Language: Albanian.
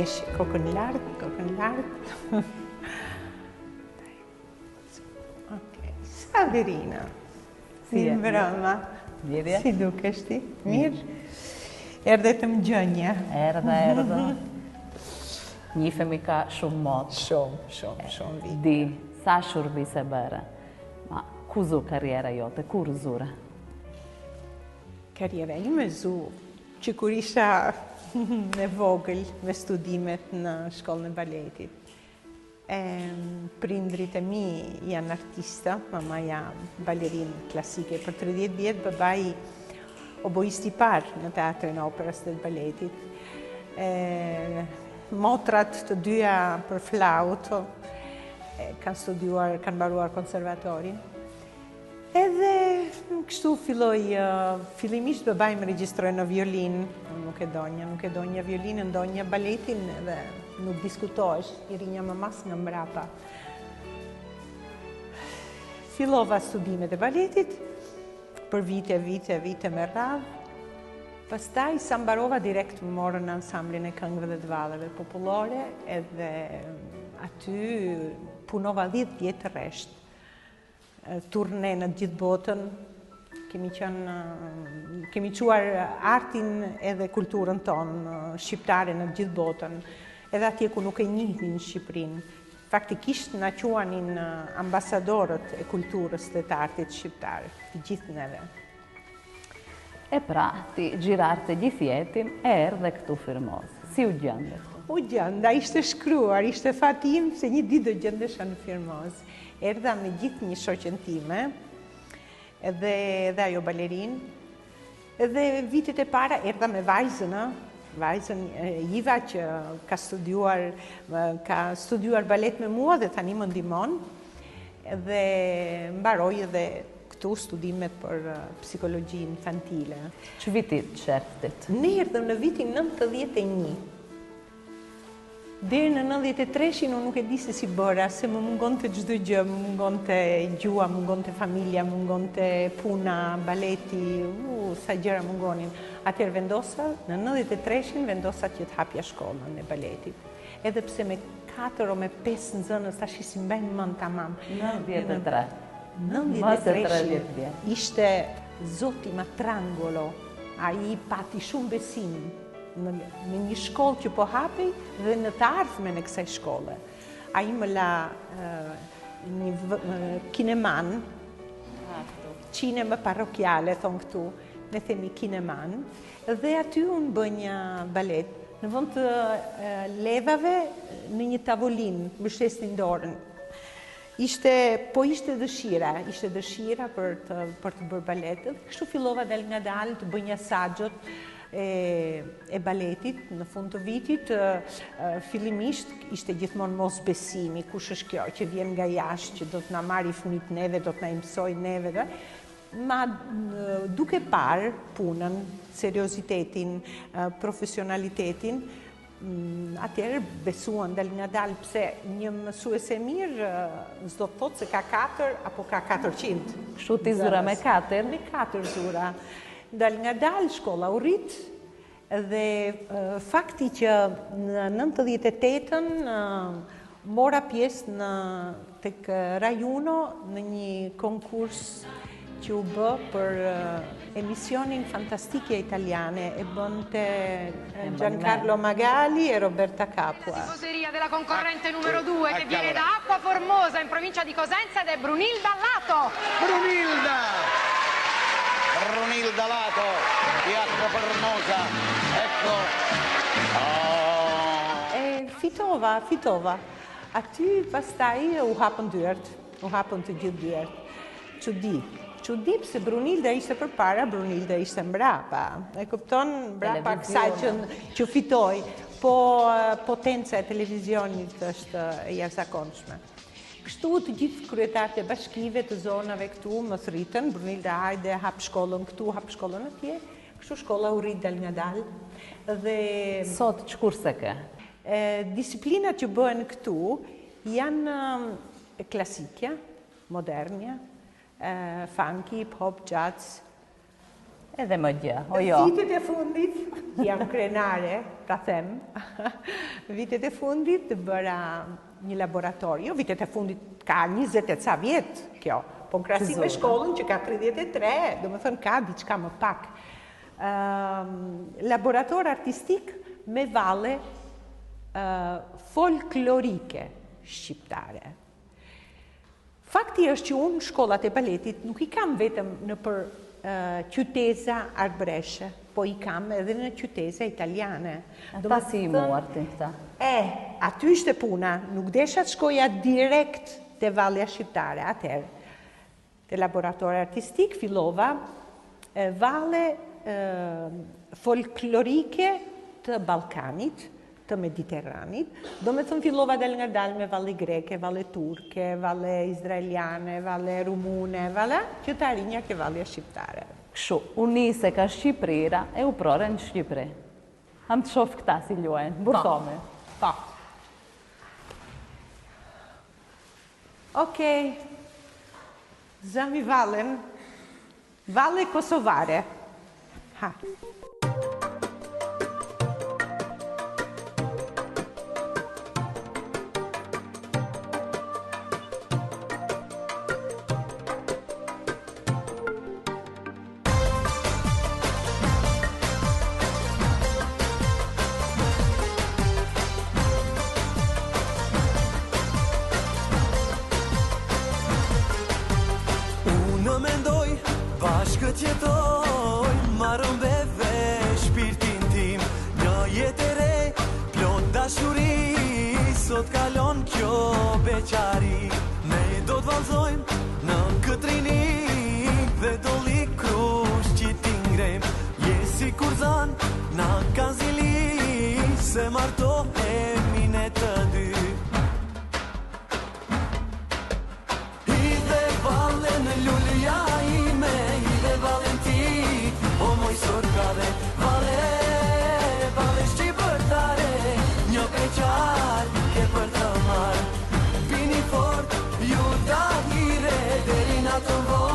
Ish kokën lartë. Okej, Saverina. Si mbrëma. Mirë. Si dukesh ti? Mirë? Erdhe të më gjënja. Erdhe. Njifemi ka shumë motë. Shumë vite. Di, sa shurbise bëre. Ma, ku zu karriera jote? Kur zure? Karriera ime zu që kur isha në vogël me studimet në shkollën e baletit. Prindrit e mi janë artista, mamaja balerin klasike për 30 vjetë, babai oboisti parë në teatrin e operës dhe baletit. Motrat të dyja për flaut, kanë mbaruar konservatorin. Edhe kështu fillimisht babai më regjistroi në violin, nuk e donja violinën, donja baletin dhe nuk diskutohesh, i rinja mamas nga mbrapa. Fillova studimet e baletit për vite me radhë. Pastaj sa mbarova direkt më morën në ansamblin e këngëve dhe dvalleve popullore, edhe aty punova 10 vjetë të rresht. Turne në gjithë botën, kemi quar artin edhe kulturën tonë shqiptare në gjithë botën, edhe atje ku nuk e njihnin Shqipërinë. Faktikisht na quanin ambasadorët e kulturës dhe të artit shqiptare, të gjithë neve. E pra, ti gjirarte gjithë jetin, erdhe këtu Firmoz. Si u gjende? U gjenda, ishte shkruar, ishte fatim se një ditë do gjendesha në Firmoz. Erdha me gjithë një shoqen time, edhe ajo balerin, edhe vitet e para erdha me vajzën Iva që ka studiuar balet me mua dhe tani më ndihmon, edhe mbaroi edhe këtu studimet për psikologji infantile. Që vitit qertit? Ne erdhëm në vitin 91. Deri në 93-shin unë nuk e di se si bëra, se më mungonte çdo gjë, më mungonte gjua, më mungonte familja, më mungonte puna, baleti, sa gjëra mungonin. Atëherë vendosa, në 93-shin vendosa që të hapja shkollën e baletit. Edhe pse me 4 o me 5 nxënës, tash si mbajnë mend tamam. 93. 93 ishte zoti Matrangolo, ai pati shumë besim në një shkollë që po hapej dhe në të ardhmen e kësaj shkolle. Ai më la një kineman, cinema parrokiale, thonë këtu, ne themi kineman, dhe aty unë bënja balet. Në vend të levave në një tavolinë, mbështesnin dorën. Ishte dëshira për të bërë balet. Kështu fillova dal nga dal të bënja saxhot e baletit në fund të vitit. Fillimisht ishte gjithmonë mos besimi, kush është kjo që vjen nga jashtë, që do të na marrë fëmijët neve, do të na mësojë neve. Ma duke parë punën, seriozitetin, profesionalitetin, atëherë besuan dal nga dal, pse një mësuese mirë s'do të thotë se ka 4 apo ka 400. Kështu ti zura me 4? Me 4 zura. Dal nga dal shkolla u rrit, dhe fakti që në 98-ën mora pjesë tek Rajuno në një konkurs që u bë për emisionin Fantastica Italiane, e bënte Giancarlo Magali e Roberta Capua. La tifoseria della concorrente numero 2 che viene da Acqua Formosa in provincia di Cosenza ed è Brunilda Lato. Brunilda Lato di Acqua Formosa, ecco. Fitova. Aty pastaj u hapën të gjithë dyert. Çudi pse Brunilda ishte përpara, Brunilda ishte mbrapa. E kupton, mbrapa kësaj që fitoi, po potenca e televizionit është e jashtëzakonshme. Kështu të gjithë kryetarët e bashkive të zonave këtu më thritën, Brunilda hajde, hap shkollën këtu, hap shkollën atje. Kështu shkolla u rrit dal nga dal. Dhe sot ç'kurse ke? Disiplinat që bëhen këtu janë klasikja, modernja, funky, pop, jazz. Edhe më gjë, o jo? Vitet e fundit. jam krenare, ta them, vitet e fundit të bëra një laboratorium, vitet e fundit ka 20 e ca vjet kjo, po në krahasim me shkollën që ka 33, do më thënë ka diçka më pak. Laborator artistik me valle folklorike shqiptare. Fakti është që unë shkollat e baletit nuk i kam vetëm në për qyteza arbreshe, po i kam edhe në qyteza italiane. Ata si i muartin këta? Aty ishte puna, nuk desha të shkoja direkt të Vallja Shqiptare, atëherë. Të laboratori artistik fillova valle folklorike të Ballkanit, të Mediteranit, do me thënë fillova dal nga dal me valle greke, valle turke, valle izraeliane, valle rumune, valle që të arinja ke Vallja Shqiptare. Kështu, unë nise ka Shqiprira e u prore në Shqipëri. Ham të shof këta si luajnë, burthome. Po. Okej, zami vallen, valle kosovare. Ha. Bashkët jetoj, marrën beve shpirtin tim. Një jetë e re, plot dashuri, sot kalon kjo beqari. Ne do të vallëzojmë në këtë rini, dhe do li krush që ti ngrem. Je si kurzan, na ka zili, se martohemi ne të dy. Hidhe valle në lulja ime, o moj sorgave, vale shqipërtare, një peqar ke për të marë. Bini fort, ju da hire, deri na të vojë.